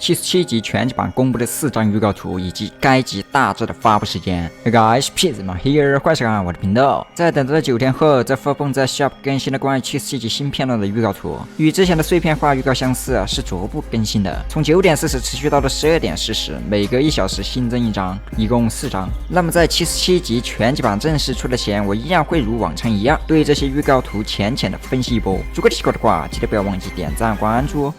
77集全集版公布的4张预告图以及该集大致的发布时间。Hey guys, Pizma here， 欢迎收看我的频道。在等待了9天后，这发布在 Shop 更新了关于77集新片段的预告图，与之前的碎片化预告相似，是逐步更新的，从9点40持续到了12点40，每隔1小时新增1张，一共4张。那么在77集全集版正式出的前，我依然会如往常一样对这些预告图浅浅的分析一波。如果你喜欢的话，记得不要忘记点赞关注哦。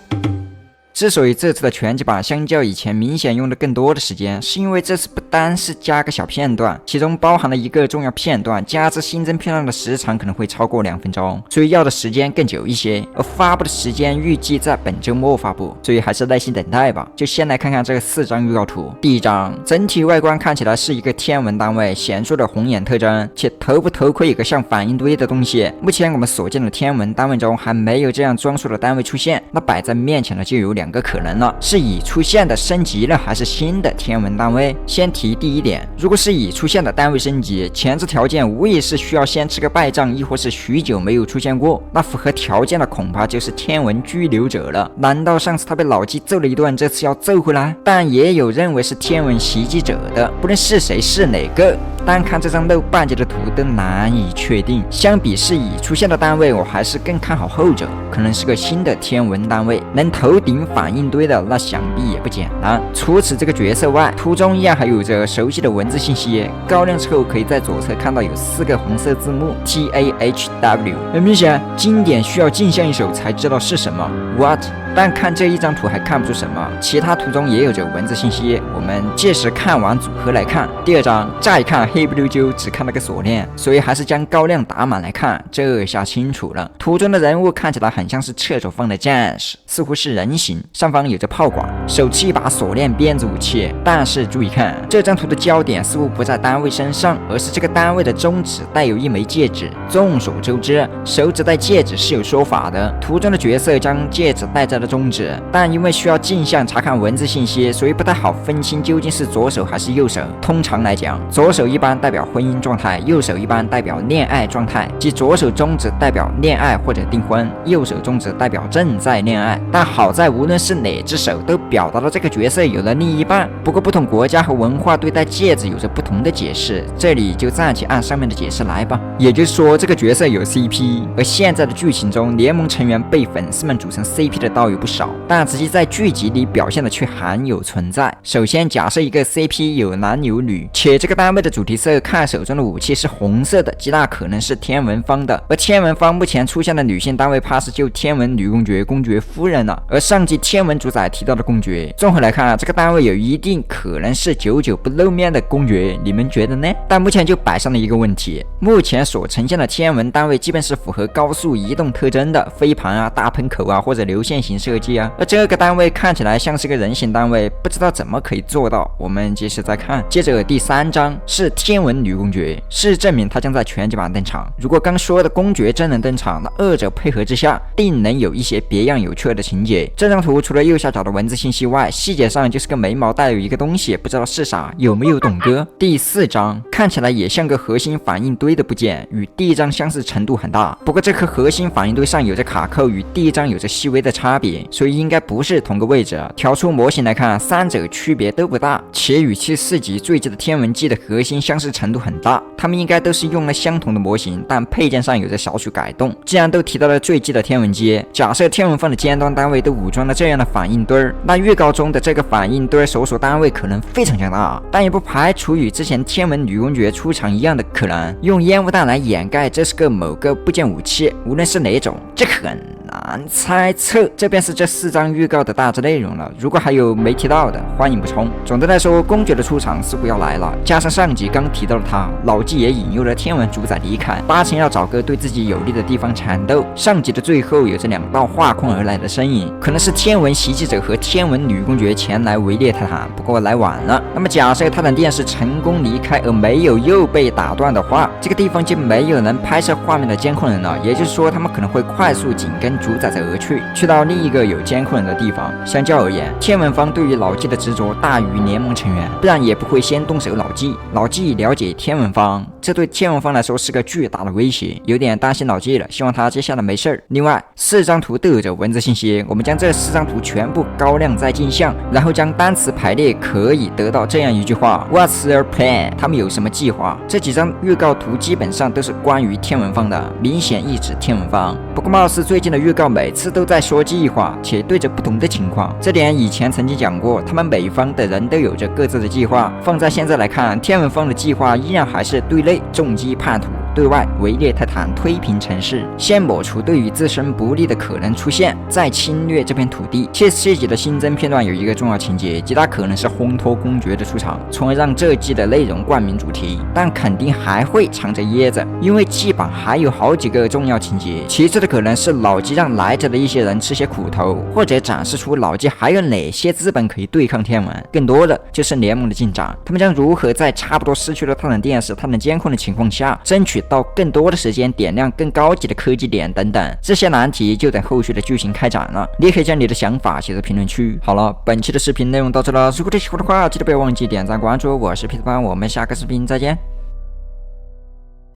之所以这次的全集版相较以前明显用的更多的时间，是因为这次不单是加个小片段，其中包含了一个重要片段，加之新增片段的时长可能会超过2分钟，所以要的时间更久一些。而发布的时间预计在本周末发布，所以还是耐心等待吧。就先来看看这个4张预告图。第一张，整体外观看起来是一个天文单位，显著的红眼特征，且头部头盔有个像反应堆的东西。目前我们所见的天文单位中还没有这样装束的单位出现，那摆在面前的就有2个可能了，是已出现的升级了，还是新的天文单位？先提第一点，如果是已出现的单位升级，前置条件无疑是需要先吃个败仗，亦或是许久没有出现过。那符合条件的恐怕就是天文居留者了。难道上次他被老纪揍了一顿，这次要揍回来？但也有认为是天文袭击者的，不论是谁是哪个，单看这张露半截的图都难以确定。相比是已出现的单位，我还是更看好后者，可能是个新的天文单位，能头顶反应堆的，那想必也不简单。除此这个角色外，图中依然还有着熟悉的文字信息，高亮之后可以在左侧看到有4个红色字幕 TAHW， 很明显经典需要镜像一手才知道是什么 What， 但看这一张图还看不出什么，其他图中也有着文字信息，我们届时看完组合来看。第二张，乍一看黑不溜秋，只看了个锁链，所以还是将高亮打满来看，这下清楚了。图中的人物看起来很像是侧手方的战士，似乎是人形，上方有着炮管，手持一把锁链鞭子武器。但是注意看，这张图的焦点似乎不在单位身上，而是这个单位的中指带有一枚戒指。众所周知，手指戴戒指是有说法的，图中的角色将戒指戴在了中指，但因为需要镜像查看文字信息，所以不太好分清究竟是左手还是右手。通常来讲，左手一般代表婚姻状态，右手一般代表恋爱状态，即左手中指代表恋爱或者订婚，右手中指代表正在恋爱。但好在无论是哪只手都表达了这个角色有了另一半。不过不同国家和文化对待戒指有着不同的解释，这里就暂且按上面的解释来吧。也就是说，这个角色有 CP， 而现在的剧情中，联盟成员被粉丝们组成 CP 的倒有不少，但直接在剧集里表现的却罕有存在。首先假设一个 CP 有男有女，且这个单位的主题色看手中的武器是红色的，极大可能是天文方的。而天文方目前出现的女性单位怕是就天文女公爵、公爵夫人了。而上集天文主宰提到的公爵，综合来看，这个单位有一定可能是久久不露面的公爵，你们觉得呢？但目前就摆上了一个问题，目前所呈现的天文单位基本是符合高速移动特征的，飞盘啊、大喷口啊或者流线型设计啊。而这个单位看起来像是个人形单位，不知道怎么可以做到，我们接着再看。接着第3张是天文女公爵，是证明她将在全集版登场。如果刚说的公爵真能登场，那2者配合之下，定能有一些别样有趣的情节。这张图除了右下角的文字信息外，细节上就是个眉毛带有一个东西，不知道是啥，有没有懂哥？第4张看起来也像个核心反应堆的部件，与第1张相似程度很大，不过这颗核心反应堆上有着卡扣，与第1张有着细微的差别，所以应该不是同个位置。调出模型来看，3者区别都不大，且与74集坠机的天文机的核心相似程度很大，他们应该都是用了相同的模型，但配件上有着少许改动。既然都提到了坠机的天文机，假设天文方的尖端单位都武装了这样的反应堆，那预告中的这个反应堆所属单位可能非常强大，但也不排除与之前天文女公爵出场一样的可能，用烟雾弹来掩盖这是个某个部件武器，无论是哪种，这很难猜测。这便是这4张预告的大致内容了，如果还有没提到的，欢迎补充。总的来说，公爵的出场似乎要来了，加上上集刚提到了他，老纪也引诱了天文主宰离开，8成要找个对自己有利的地方缠斗。上集的最后有着2道划空而来的身影，可能是天文袭击者和天文女公爵前来围猎泰坦，不过来晚了。那么假设泰坦电视成功离开而没有又被打断的话，这个地方就没有能拍摄画面的监控人了，也就是说他们可能会快快速紧跟主宰者而去到另一个有监控人的地方。相较而言，天文方对于老纪的执着大于联盟成员，不然也不会先动手老纪。老纪了解天文方，这对天文方来说是个巨大的威胁，有点担心老纪了，希望他接下来没事儿。另外，4张图都有着文字信息，我们将这4张图全部高亮在镜像，然后将单词排列，可以得到这样一句话 ：What's their plan？ 他们有什么计划？这几张预告图基本上都是关于天文方的，明显意指天文方。不过貌似最近的预告每次都在说计划，且对着不同的情况，这点以前曾经讲过，他们每方的人都有着各自的计划。放在现在来看，天文方的计划依然还是对内重击叛徒，对外围猎泰坦，推平城市，先抹除对于自身不利的可能出现，再侵略这片土地。7集的新增片段有一个重要情节，极大可能是烘托公爵的出场，从而让这季的内容冠名主题，但肯定还会藏着掖着，因为季版还有好几个重要情节。其次的可能是老纪让来者的一些人吃些苦头，或者展示出老纪还有哪些资本可以对抗天文。更多的就是联盟的进展，他们将如何在差不多失去了泰坦电视、泰坦监控的情况下，争取到更多的时间点亮更高级的科技点等等，这些难题就等后续的剧情开展了。你也可以将你的想法写在评论区。好了，本期的视频内容到这了，如果你喜欢的话，记得不要忘记点赞关注。我是皮特潘，我们下个视频再见。